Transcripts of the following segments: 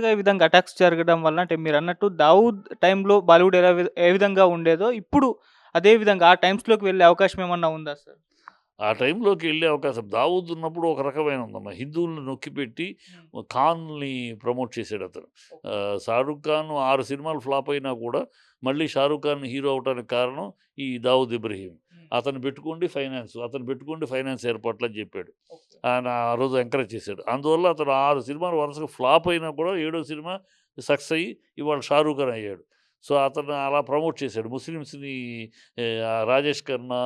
ఈ విధంగా అటాక్స్ జరగడం వల్ల అంటే మీరన్నట్టు 'దావూద్' టైంలో బాలీవుడ్ ఏ విధంగా ఉండేదో ఇప్పుడు అదే విధంగా ఆ టైమ్స్‌లోకి వెళ్ళే అవకాశం ఏమన్నా ఉందా సార్? ఆ టైంలోకి వెళ్ళే అవకాశం దావూద్ ఉన్నప్పుడు ఒక రకమైన ఉందమ్మా. హిందువులను నొక్కిపెట్టి హ్మ్. ఖాన్‌ని ప్రమోట్ చేసాడతను. ఓకే. 'షారుఖ్ ఖాన్' 6 సినిమాలు ఫ్లాప్ అయినా కూడా మళ్ళీ 'షారుఖ్ ఖాన్' హీరో అవ్వటానికి కారణం ఈ 'దావూద్ ఇబ్రహీం.' హ్మ్. అతను పెట్టుకోండి ఫైనాన్స్ ఏర్పాట్లని చెప్పాడు. ఓకే. ఆయన ఆ రోజు ఎంకరేజ్ చేశాడు. అందువల్ల అతను 6 సినిమాలు వరుసగా ఫ్లాప్ అయినా కూడా ఏడో సినిమా సక్సెస్ అయ్యి ఇవాళ 'షారుఖ్ ఖాన్' అయ్యాడు. సో, అతను అలా ప్రమోట్ చేశాడు. ముస్లిమ్స్‌ని 'రాజేష్ ఖన్నా',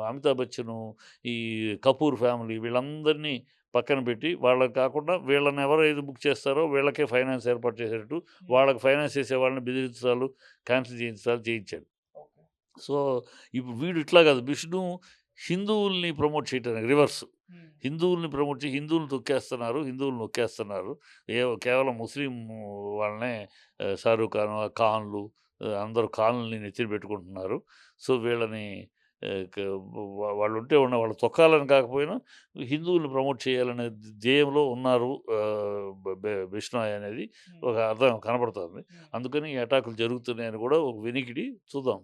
'అమితాబ్ బచ్చను' ఈ 'కపూర్' ఫ్యామిలీ వీళ్ళందరినీ పక్కన పెట్టి, వాళ్ళకి కాకుండా వీళ్ళని ఎవరైతే బుక్ చేస్తారో వీళ్ళకే ఫైనాన్స్ ఏర్పాటు చేసేటట్టు, హ్మ్. వాళ్ళకి ఫైనాన్స్ చేసే వాళ్ళని బెదిరించాలు, క్యాన్సిల్ చేయించాలు చేయించాడు. ఓకే. సో, ఇప్పుడు వీడు ఇట్లా కాదు. విష్ణు హిందువుల్ని ప్రమోట్ చేయటానికి రివర్స్. హ్మ్. హిందువుల్ని ప్రమోట్ చేసి హిందువులు తొక్కేస్తున్నారు, హిందువులు నొక్కేస్తున్నారు. కేవలం ముస్లిం వాళ్ళనే 'షారూక్ ఖాన్', ఖాన్‌లు అందరూ ఖాన్‌లని నెత్తిన పెట్టుకుంటున్నారు. సో, వీళ్ళని ఆహ్, క వాళ్ళుంటే వాళ్ళు తొక్కాలని కాకపోయినా హిందువుల్ని ప్రమోట్ చేయాలనే ధ్యేయంలో ఉన్నారు. బిష్నోయ్ అనేది హ్మ్. ఒక అర్థం కనపడుతోంది. హ్మ్. అందుకని ఈ అటాకులు జరుగుతున్నాయని కూడా ఒక వినికిడి చూద్దాం.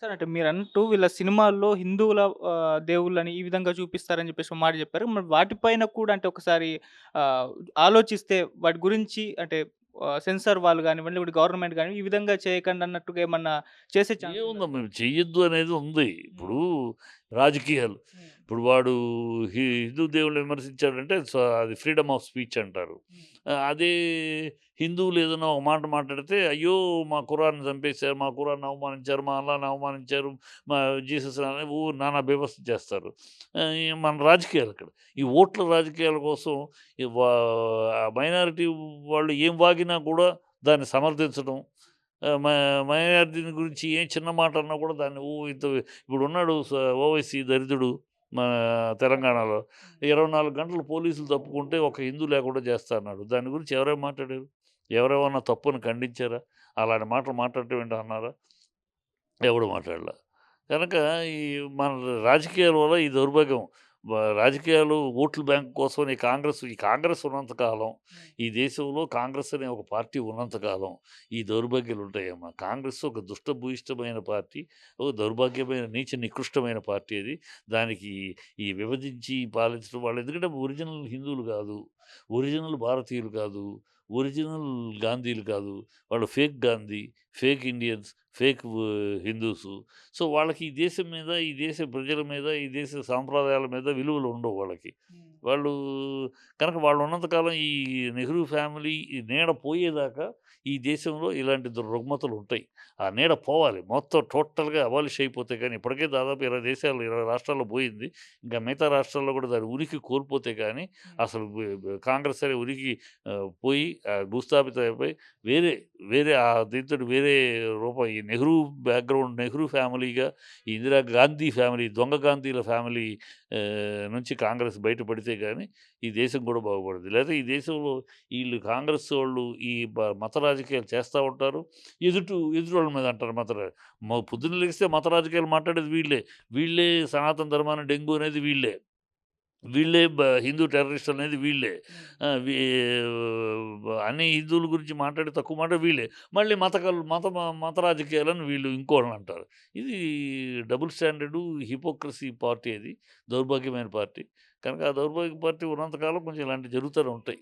సార్ అంటే మీరన్నట్టు వీళ్ళ సినిమాల్లో హిందువుల దేవుళ్ళని ఈ విధంగా చూపిస్తారని చెప్పేసి ఒక మాట చెప్పారు. మరి వాటిపైన కూడా అంటే ఒకసారి ఆహ్, ఆలోచిస్తే వాటి గురించి అంటే సెన్సార్ వాళ్ళు గానివ్వండి, ఇప్పుడు గవర్నమెంట్ గాని ఈ విధంగా చేయకండి అన్నట్టుగా ఏమన్నా చేసే ఛాన్స్ ఉందా ఏముందమ్మా సార్? చెయ్యొద్దు అనేది ఉంది. హ్మ్. ఇప్పుడు రాజకీయాలు. హ్మ్. ఇప్పుడు వాడు హిందూ దేవుళ్ళని విమర్శించాడంటే అది ఫ్రీడమ్ ఆఫ్ స్పీచ్ అంటారు. హ్మ్. అదే హిందువులు ఏదైనా ఒక మాట మాట్లాడితే, అయ్యో! మా ఖురాన్‌ని చంపేశారు, మా ఖురాన్‌ని అవమానించారు, మా అల్లాహని అవమానించారు, మా జీసస్‌ని నానా బీభత్సం చేస్తారు. మన రాజకీయాలు ఇక్కడ. ఈ ఓట్ల రాజకీయాల కోసం ఈ మైనారిటీ వాళ్ళు ఏం వాగినా కూడా దాన్ని సమర్థించడం. ఆహ్, మ మైనారిటీని గురించి ఏ చిన్న మాట అన్నా కూడా దాన్ని ఇంత ఇప్పుడున్నాడు ఓవైసీ దరిద్రుడు మన తెలంగాణలో. హ్మ్. 24 గంటలు పోలీసులు తప్పుకుంటే ఒక హిందూ లేకుండా చేస్తా అన్నాడు. దాని గురించి ఎవరేం మాట్లాడారు? ఎవరేమన్నా తప్పుని ఖండించారా? అలాంటి మాటలు మాట్లాడటం ఏంటి అన్నారా? ఎవడు మాట్లాడల. కనుక ఈ మన రాజకీయాల వల్ల ఈ దౌర్భాగ్యం రాజకీయాలు ఓట్ల బ్యాంక్ కోసం ఈ కాంగ్రెస్ ఉన్నంత కాలం, హ్మ్. ఈ దేశంలో కాంగ్రెస్ అనే ఒక పార్టీ ఉన్నంత కాలం ఈ దౌర్భాగ్యాలు ఉంటాయమ్మా. కాంగ్రెస్ ఒక దుష్టభూయిష్టమైన పార్టీ. ఒక దౌర్భాగ్యమైన నికృష్టమైన పార్టీ అది. దానికి ఈ విభజించి పాలించడం వాళ్ళు ఎందుకంటే ఒరిజినల్ హిందువులు కాదు. ఒరిజినల్ భారతీయులు కాదు. ఒరిజినల్ గాంధీలు కాదు. వాళ్ళు fake Gandhi, fake Indians, fake Hindus. So, వాళ్ళకి ఈ దేశం మీద, ఈ దేశ ప్రజల మీద, ఈ దేశ సాంప్రదాయాల మీద విలువలు ఉండవు వాళ్ళకి. హ్మ్. వాళ్ళు కనుక వాళ్ళు ఉన్నంత కాలం ఈ నెహ్రూ ఫ్యామిలీ ఈ నీడ పోయేదాకా ఈ దేశంలో ఇలాంటి రుగ్మతలు ఉంటాయి. ఆ నీడ పోవాలి. మొత్తం టోటల్‌గా అబాలిష్ అయిపోతే గాని ఇప్పటికే దాదాపు 20 దేశాలు 20 రాష్ట్రాల్లో పోయింది. ఇంకా మిగతా రాష్ట్రాల్లో కూడా దాని ఉనికి కోల్పోతే గాని హ్మ్. అసలు కాంగ్రెస్ అనే ఉనికి పోయి భూస్థాపితం అయిపోయి వేరే, దీంతోటి వేరే రూపం ఈ నెహ్రూ ఫ్యామిలీగా, ఈ ఇందిరా గాంధీ ఫ్యామిలీ, దొంగ గాంధీల ఫ్యామిలీ నుంచి కాంగ్రెస్ బయటపడితే గాని ఈ దేశం కూడా బాగుపడదు. లేతే ఈ దేశంలో ఈళ్ళు కాంగ్రెస్ వోళ్ళు ఈ మత రాజకీయాలు చేస్తా ఉంటారు. ఎదుటోళ్ళ మీద అంటారు పొద్దున్న లెగిస్తే మత రాజకీయాలు మాట్లాడేది వీళ్ళే. వీళ్ళే సనాతన ధర్మాన్ని డెంగు అనేది వీళ్ళే. వీళ్ళే హిందూ టెర్రరిస్టులనేది వీళ్ళే. హ్మ్. ఆ! వీ అన్ని హిందువుల గురించి మాట్లాడి తక్కువ మాట వీళ్ళే. మళ్ళీ మత రాజకీయాలని వీళ్ళు ఇంకోళ్ళనంటారు. ఇది డబుల్ స్టాండర్డు, హిపోక్రసీ పార్టీ అది. దౌర్భాగ్యమైన పార్టీ. కనుక ఆ దౌర్భాగ్య పార్టీ ఉన్నంత కాలం కొంచెం ఇలాంటివి జరుగుతూనే ఉంటాయి.